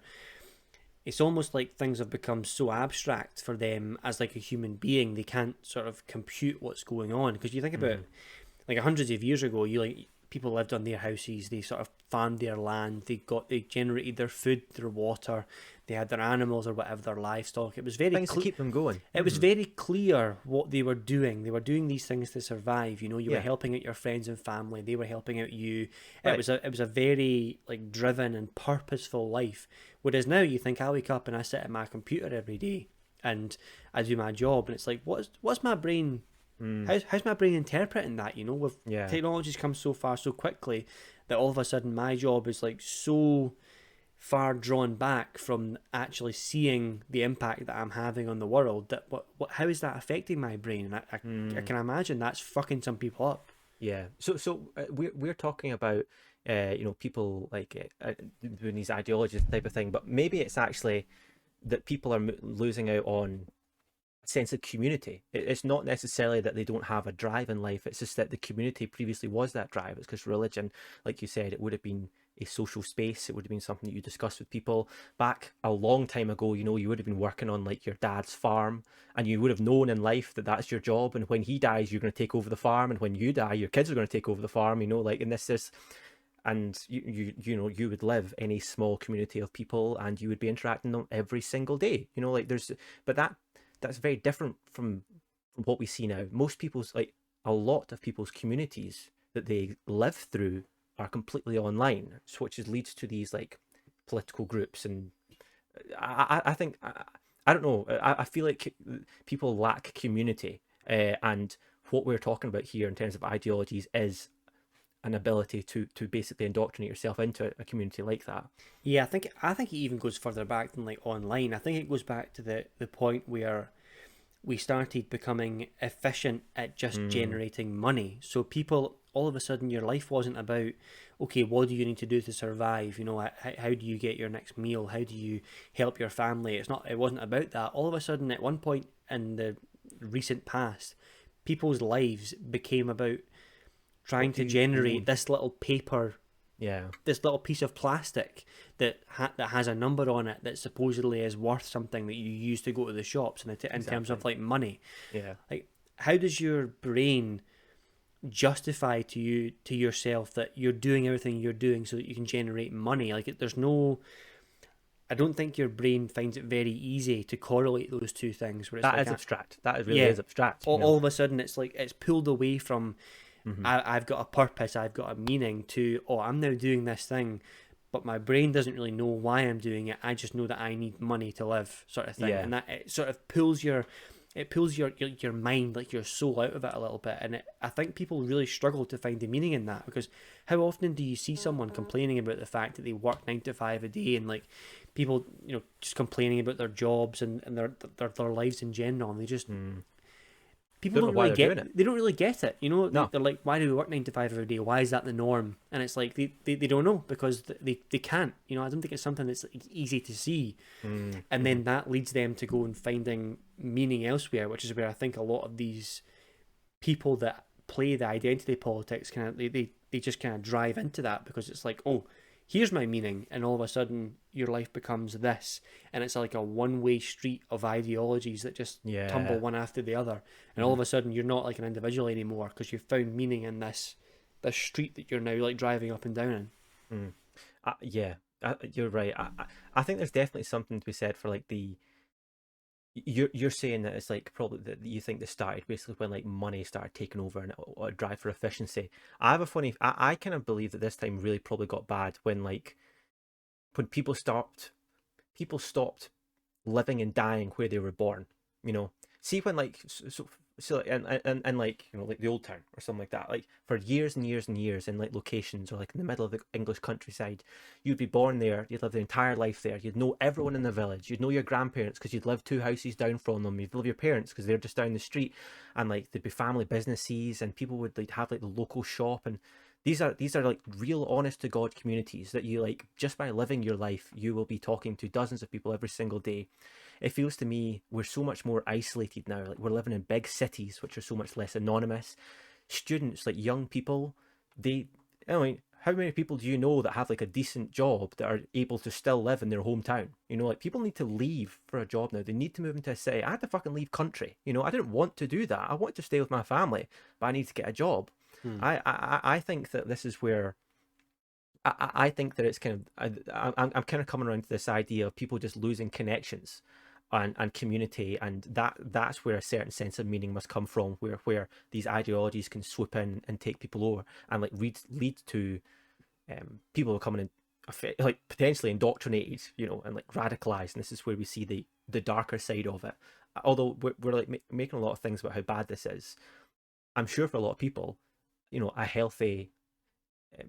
it's almost like things have become so abstract for them as like a human being. They can't sort of compute what's going on, because you think about like hundreds of years ago, people lived on their houses, they sort of farmed their land, they generated their food, their water, they had their animals or whatever, their livestock. It was very things to keep them going. It was very clear what they were doing. They were doing these things to survive. You Yeah. were helping out your friends and family. They were helping out you. Right. It was a very like driven and purposeful life. Whereas now you think, I wake up and I sit at my computer every day and I do my job, and it's like, what's my brain? How's my brain interpreting that? With technology's come so far so quickly that all of a sudden my job is like so far drawn back from actually seeing the impact that I'm having on the world, that how is that affecting my brain? And I can imagine that's fucking some people up. Yeah. So we're talking about people like doing these ideologies type of thing, but maybe it's actually that people are losing out on a sense of community. It's not necessarily that they don't have a drive in life. It's just that the community previously was that drive. It's because religion, like you said, it would have been a social space. It would have been something that you discussed with people back a long time ago. You would have been working on like your dad's farm, and you would have known in life that that's your job. And when he dies, you're going to take over the farm. And when you die, your kids are going to take over the farm. Like, and this is, and you would live in a small community of people, and you would be interacting with them every single day. Like but that's very different from what we see now. Most people's, like a lot of people's communities that they live through are completely online, which leads to these like political groups. And I think, I don't know, I feel like people lack community, and what we're talking about here in terms of ideologies is an ability to basically indoctrinate yourself into a community like that. Yeah, I think it even goes further back than like online. I think it goes back to the point where we started becoming efficient at just generating money. So people, all of a sudden, your life wasn't about, okay, what do you need to do to survive? How do you get your next meal? How do you help your family? It wasn't about that. All of a sudden, at one point in the recent past, people's lives became about trying to generate this little paper, this little piece of plastic that has a number on it that supposedly is worth something that you use to go to the shops, in terms of like money. Like, how does your brain justify to yourself that you're doing everything you're doing so that you can generate money? Like, I don't think your brain finds it very easy to correlate those two things. Where it's abstract. That really is abstract. All of a sudden, it's like it's pulled away from I've got a purpose, I've got a meaning, to, I'm now doing this thing, but my brain doesn't really know why I'm doing it. I just know that I need money to live, sort of thing. And that it sort of pulls your it pulls your mind, like your soul, out of it a little bit. And I think people really struggle to find the meaning in that, because how often do you see someone complaining about the fact that they work 9 to 5 a day, and like people, just complaining about their jobs and their lives in general, and they just people Don't know don't why really they're get doing it. they don't really get it. No. They're like, why do we work 9 to 5 every day? Why is that the norm? And it's like they don't know, because they can't. I don't think it's something that's like easy to see. And then that leads them to go and finding meaning elsewhere, which is where I think a lot of these people that play the identity politics kind of they just kind of drive into that, because it's like, oh, here's my meaning, and all of a sudden your life becomes this, and it's like a one-way street of ideologies that just tumble one after the other, and all of a sudden you're not like an individual anymore, because you've found meaning in this street that you're now like driving up and down in. Yeah, you're right. I think there's definitely something to be said for like the you're saying that it's like probably that you think this started basically when like money started taking over and a drive for efficiency. I have a funny I kind of believe that this time really probably got bad when like when people stopped living and dying where they were born. See when like so like, and like like the old town or something like that, like for years and years and years in like locations or like in the middle of the English countryside, you'd be born there, you'd live the entire life there, you'd know everyone in the village, you'd know your grandparents because you'd live 2 houses down from them, you'd love your parents because they're just down the street, and like there'd be family businesses and people would like have like the local shop, and these are like real honest to God communities that you like just by living your life you will be talking to dozens of people every single day. It feels to me we're so much more isolated now. Like we're living in big cities which are so much less anonymous. Students, like young people, I mean, how many people do you know that have like a decent job that are able to still live in their hometown? Like people need to leave for a job now. They need to move into a city. I had to fucking leave country. I didn't want to do that. I wanted to stay with my family, but I need to get a job. I think that this is where I think that it's kind of I'm kind of coming around to this idea of people just losing connections and community, and that's where a certain sense of meaning must come from, where these ideologies can swoop in and take people over and like lead to people becoming like potentially indoctrinated, and like radicalized. And this is where we see the darker side of it. Although we're like making a lot of things about how bad this is, I'm sure for a lot of people, a healthy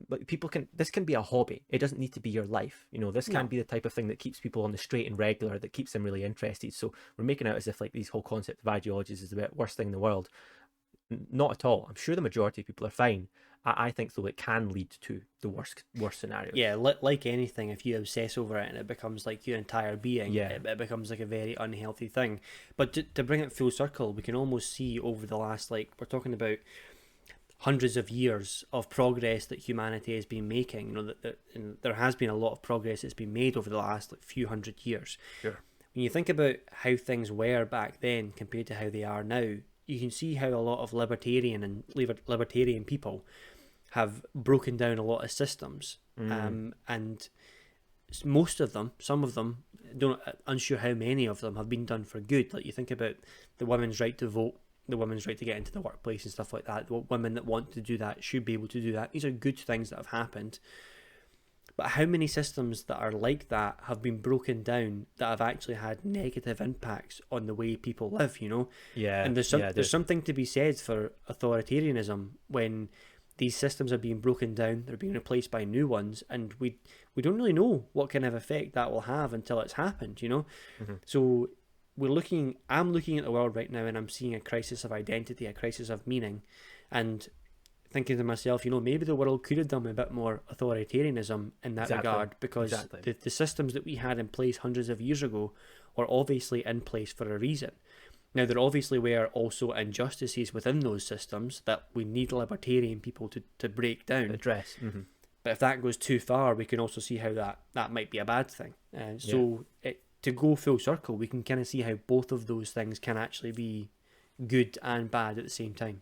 like this can be a hobby. It doesn't need to be your life. This can be the type of thing that keeps people on the straight and regular, that keeps them really interested. So we're making out as if like these whole concept of ideologies is the worst thing in the world. Not at all. I'm sure the majority of people are fine. I think though it can lead to the worst scenarios. Yeah, like anything, if you obsess over it and it becomes like your entire being, it becomes like a very unhealthy thing. But to bring it full circle, we can almost see over the last, like, we're talking about hundreds of years of progress that humanity has been making. That there has been a lot of progress that's been made over the last like few hundred years. Sure. When you think about how things were back then compared to how they are now, you can see how a lot of libertarian people have broken down a lot of systems, and most of them, some of them, unsure how many of them have been done for good. Like you think about the women's right to vote, the women's right to get into the workplace and stuff like that. The women that want to do that should be able to do that. These are good things that have happened. But how many systems that are like that have been broken down that have actually had negative impacts on the way people live, Yeah. And there's something to be said for authoritarianism when these systems are being broken down, they're being replaced by new ones, and we don't really know what kind of effect that will have until it's happened, So I'm looking at the world right now and I'm seeing a crisis of identity, a crisis of meaning, and thinking to myself, maybe the world could have done a bit more authoritarianism in that regard, because the systems that we had in place hundreds of years ago were obviously in place for a reason. Now, there obviously were also injustices within those systems that we need libertarian people to break down. Address. But if that goes too far, we can also see how that might be a bad thing. To go full circle, we can kind of see how both of those things can actually be good and bad at the same time.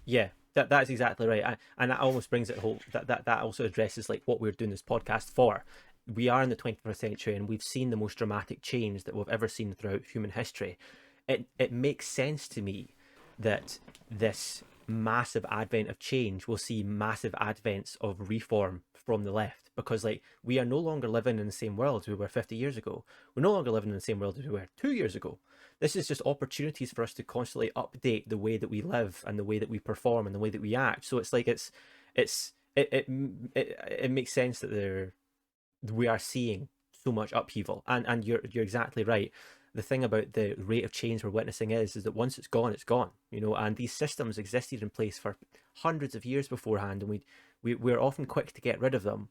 Yeah, that's exactly right. And that almost brings it whole. That also addresses like what we're doing this podcast for. We are in the 21st century, and we've seen the most dramatic change that we've ever seen throughout human history. It makes sense to me that this massive advent of change will see massive advents of reform from the left, because like we are no longer living in the same world as we were 50 years ago. We're no longer living in the same world as we were 2 years ago. this is just opportunities for us to constantly update the way that we live and the way that we perform and the way that we act. So it's like it makes sense that we are seeing so much upheaval, and you're exactly right. The thing about the rate of change we're witnessing is that once it's gone, it's gone. And these systems existed in place for hundreds of years beforehand, and we're often quick to get rid of them.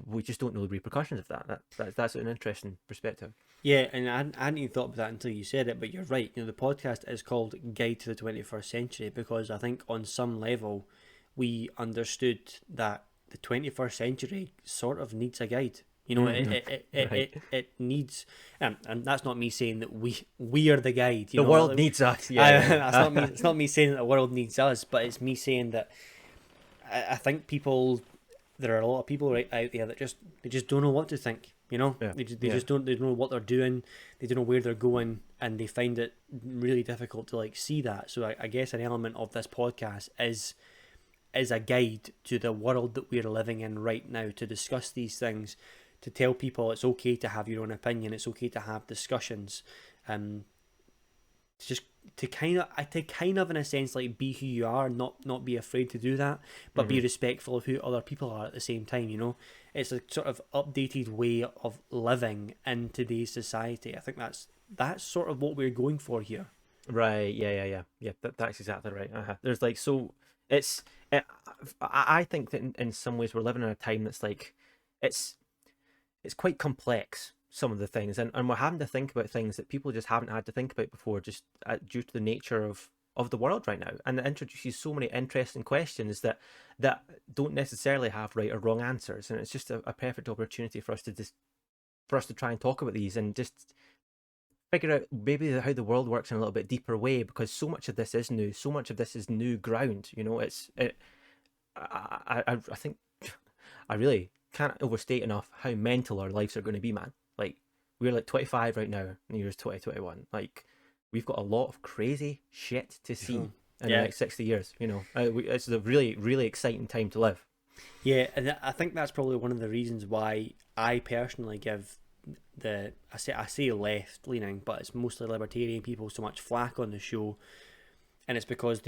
We just don't know the repercussions of that. That's an interesting perspective. Yeah, and I hadn't even thought about that until you said it, but you're right. The podcast is called Guide to the 21st Century because I think on some level we understood that the 21st century sort of needs a guide. It needs, and that's not me saying that we are the guide. The world needs us. That's not me. It's not me saying that the world needs us, but it's me saying that I think there are a lot of people right out there that they just don't know what to think. They just don't know what they're doing. They don't know where they're going, and they find it really difficult to see that. So I guess an element of this podcast is a guide to the world that we're living in right now, to discuss these things, to tell people it's okay to have your own opinion, it's okay to have discussions, just to kind of in a sense be who you are, not be afraid to do that, but be respectful of who other people are at the same time. It's a sort of updated way of living in today's society. I think that's sort of what we're going for here. Right. Yeah. That's exactly right. There's I think that in some ways we're living in a time that's it's quite complex, some of the things, and we're having to think about things that people just haven't had to think about before, just due to the nature of the world right now, and it introduces so many interesting questions that don't necessarily have right or wrong answers, and it's just a perfect opportunity for us to try and talk about these and just figure out maybe how the world works in a little bit deeper way, because so much of this is new, so much of this is new ground. I think I really can't overstate enough how mental our lives are going to be, man. We're 25 right now, in the year's 2021. We've got a lot of crazy shit to see in the next 60 years. It's a really, really exciting time to live. Yeah, and I think that's probably one of the reasons why I personally give I say left leaning, but it's mostly libertarian people so much flack on the show, and it's because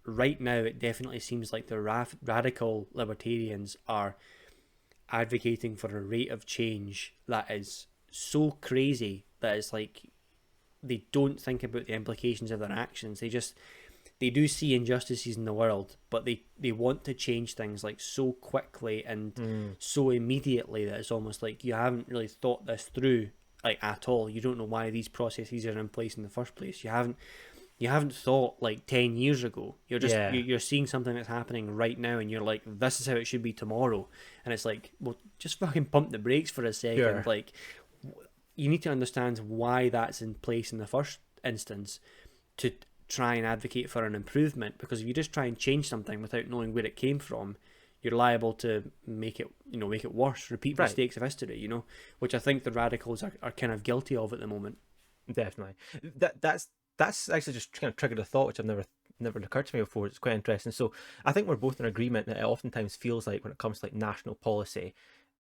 right now it definitely seems like the radical libertarians are advocating for a rate of change that is so crazy that it's they don't think about the implications of their actions. They do see injustices in the world, but they want to change things so quickly and so immediately that it's almost like you haven't really thought this through at all. You don't know why these processes are in place in the first place. You haven't thought 10 years ago. You're just you're seeing something that's happening right now, and you're like, this is how it should be tomorrow. And it's well, just fucking pump the brakes for a second. Sure. You need to understand why that's in place in the first instance to try and advocate for an improvement, because if you just try and change something without knowing where it came from, you're liable to make it worse, repeat mistakes of history, which I think the radicals are kind of guilty of at the moment. Definitely. That's actually just kind of triggered a thought which I've never occurred to me before. It's quite interesting. So I think we're both in agreement that it oftentimes feels like, when it comes to national policy,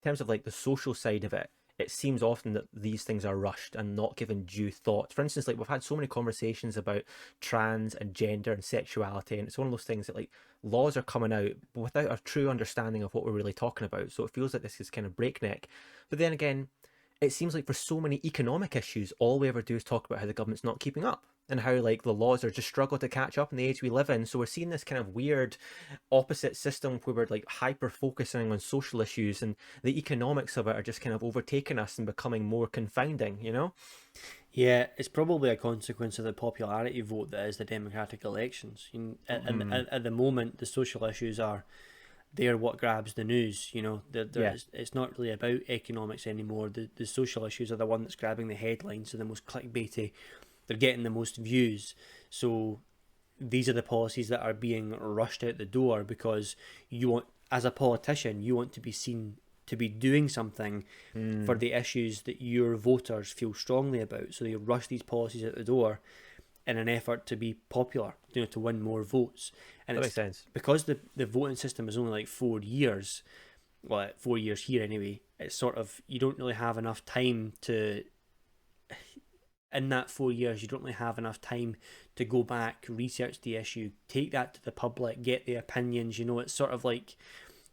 in terms of the social side of it, it seems often that these things are rushed and not given due thought. For instance, we've had so many conversations about trans and gender and sexuality, and it's one of those things that laws are coming out without a true understanding of what we're really talking about. So it feels like this is kind of breakneck. But then again, it seems like for so many economic issues, all we ever do is talk about how the government's not keeping up, and how the laws are just struggling to catch up in the age we live in. So we're seeing this kind of weird opposite system where we're hyper focusing on social issues, and the economics of it are just kind of overtaking us and becoming more confounding. Yeah, it's probably a consequence of the popularity vote that is the democratic elections. At the moment, the social issues they're what grabs the news. It's not really about economics anymore. The social issues are the one that's grabbing the headlines, so the most clickbaity. They're getting the most views. So these are the policies that are being rushed out the door because as a politician, you want to be seen to be doing something for the issues that your voters feel strongly about. So they rush these policies out the door in an effort to be popular, to win more votes. And that makes sense. Because the voting system is only 4 years, 4 years here anyway, it's sort of, you don't really have enough time to in that 4 years, you don't really have enough time to go back, research the issue, take that to the public, get the opinions. You know, it's sort of like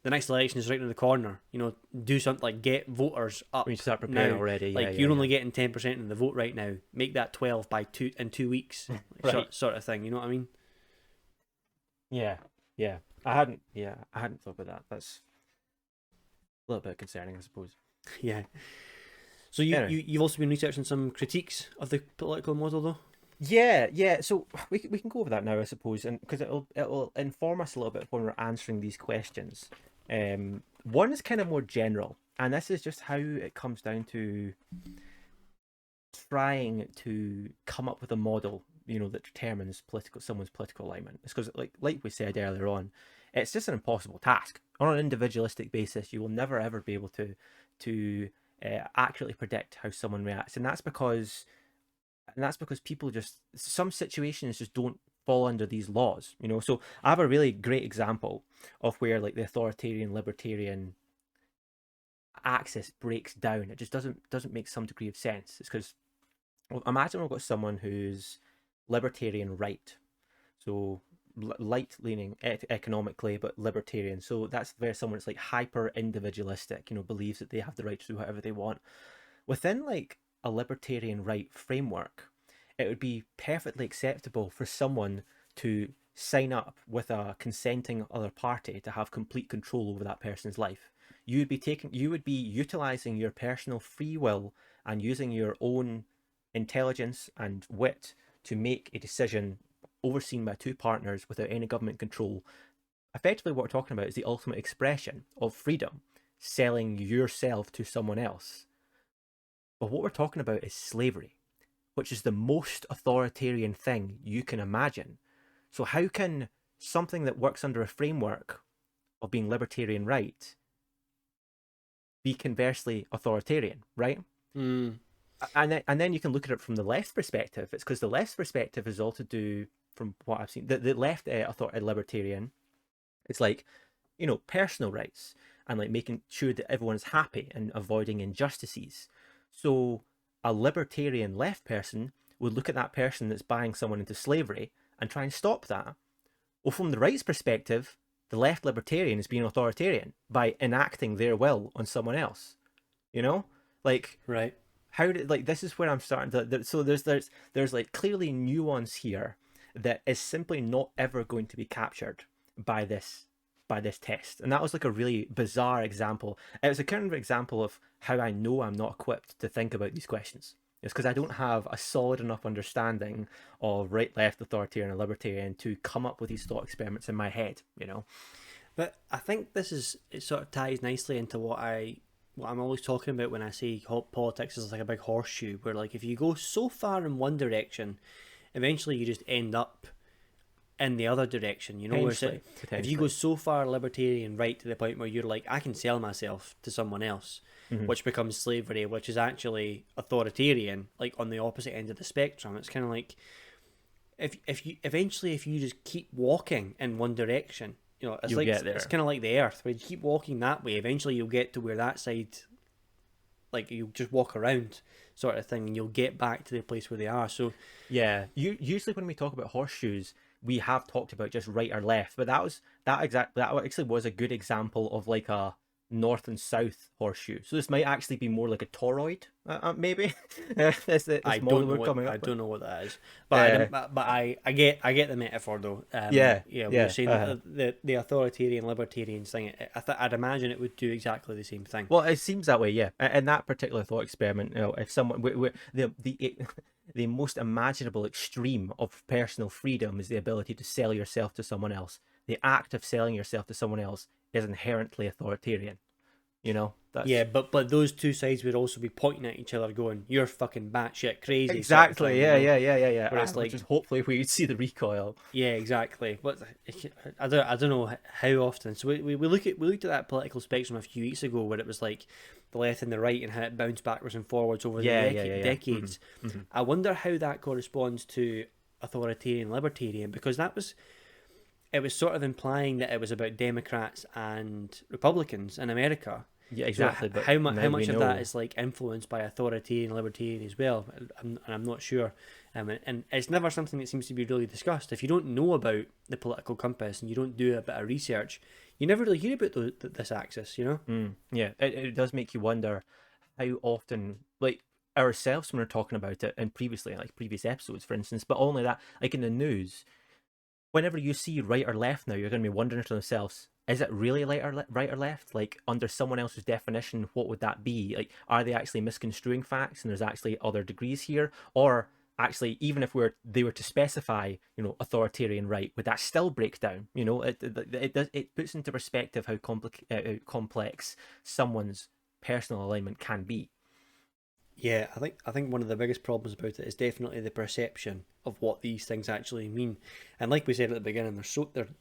the next election is right in the corner. You know, do something like get voters We need up to start preparing now. already. Yeah, Like yeah, you're yeah. only getting 10% of the vote right now. Make that 12 in 2 weeks, Right. sort of thing. You know what I mean? Yeah, yeah. I hadn't thought about that. That's a little bit concerning, I suppose. Yeah. So Anyway. you've also been researching some critiques of the political model, though. Yeah, yeah. So we can go over that now, I suppose, and because it'll inform us a little bit when we're answering these questions. One is kind of more general, and this is just how it comes down to trying to come up with a model, that determines someone's political alignment. It's because, like we said earlier on, it's just an impossible task. On an individualistic basis, you will never ever be able to accurately predict how someone reacts, and that's because people just, some situations just don't fall under these laws. So I have a really great example of where, like, the authoritarian libertarian axis breaks down. It just doesn't make some degree of sense. It's because, well, imagine we've got someone who's libertarian right, so light leaning economically, but libertarian. So that's where someone that's like hyper individualistic, believes that they have the right to do whatever they want within, like, a libertarian right framework. It would be perfectly acceptable for someone to sign up with a consenting other party to have complete control over that person's life. You would be utilizing your personal free will and using your own intelligence and wit to make a decision overseen by two partners without any government control. Effectively, what we're talking about is the ultimate expression of freedom, selling yourself to someone else. But what we're talking about is slavery, which is the most authoritarian thing you can imagine. So how can something that works under a framework of being libertarian right be conversely authoritarian, right? Mm. And then you can look at it from the left perspective. It's because the left perspective is all to do, from what I've seen, the left libertarian, it's like, personal rights and, like, making sure that everyone's happy and avoiding injustices. So a libertarian left person would look at that person that's buying someone into slavery and try and stop that. Well, from the right's perspective, the left libertarian is being authoritarian by enacting their will on someone else. Like, Right. how did, like, this is where I'm starting to, so there's like clearly nuance here that is simply not ever going to be captured by this test. And that was like a really bizarre example. It was a kind of example of how I know I'm not equipped to think about these questions. It's because I don't have a solid enough understanding of right, left, authoritarian, and libertarian to come up with these thought experiments in my head. But I think it sort of ties nicely into what I'm always talking about when I say politics is like a big horseshoe, where, like, if you go so far in one direction, eventually you just end up in the other direction. If you go so far libertarian right to the point where you're like, I can sell myself to someone else, which becomes slavery, which is actually authoritarian, like on the opposite end of the spectrum. It's kind of like, if you just keep walking in one direction, You'll get there. It's kind of like the Earth, where you keep walking that way, eventually you'll get to where that side, like, you just walk around, sort of thing, and you'll get back to the place where they are. So yeah, usually when we talk about horseshoes, we have talked about just right or left, but that actually was a good example of, like, a north and south horseshoe. So this might actually be more like a toroid, maybe. I don't know what that is, but I get the metaphor, though. Yeah, yeah. yeah, We're saying the authoritarian libertarians thing. I'd imagine it would do exactly the same thing. Well, it seems that way, yeah. In that particular thought experiment, if someone, the most imaginable extreme of personal freedom is the ability to sell yourself to someone else. The act of selling yourself to someone else is inherently authoritarian. That's Yeah, but those two sides would also be pointing at each other, going, "You're fucking batshit crazy." exactly. Sort of thing, Yeah. Where it's Which like, is hopefully where you'd see the recoil. yeah, exactly. But I don't know how often. So we looked at that political spectrum a few weeks ago, where it was like the left and the right, and how it bounced backwards and forwards over the decades. Mm-hmm. I wonder how that corresponds to authoritarian libertarian, because it was sort of implying that it was about Democrats and Republicans in America. Yeah, So exactly. But how now we much of that know. is like influenced by authority and liberty as well? I'm not sure. And it's never something that seems to be really discussed. If you don't know about the political compass and you don't do a bit of research, you never really hear about this axis, you know? Yeah, it does make you wonder how often, like ourselves, when we're talking about it, and previously, like previous episodes, for instance, but only that, like in the news, whenever you see right or left now, you're going to be wondering to themselves, is it really right or left? Like under someone else's definition, what would that be? Like, are they actually misconstruing facts, and there's actually other degrees here, or actually, even if they were to specify, authoritarian right, would that still break down? It puts into perspective how complex someone's personal alignment can be. Yeah, I think one of the biggest problems about it is definitely the perception of what these things actually mean. And like we said at the beginning,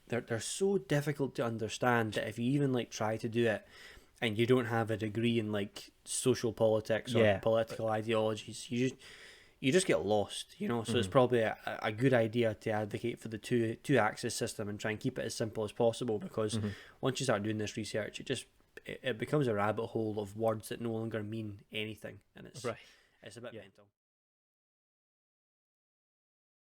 they're so difficult to understand that if you even like try to do it and you don't have a degree in like social politics or Yeah, political ideologies, you just get lost, you know. So it's mhm. probably a good idea to advocate for the two axis system and try and keep it as simple as possible, because Mhm. once you start doing this research, it becomes a rabbit hole of words that no longer mean anything, and it's Right. it's a bit Yeah. mental.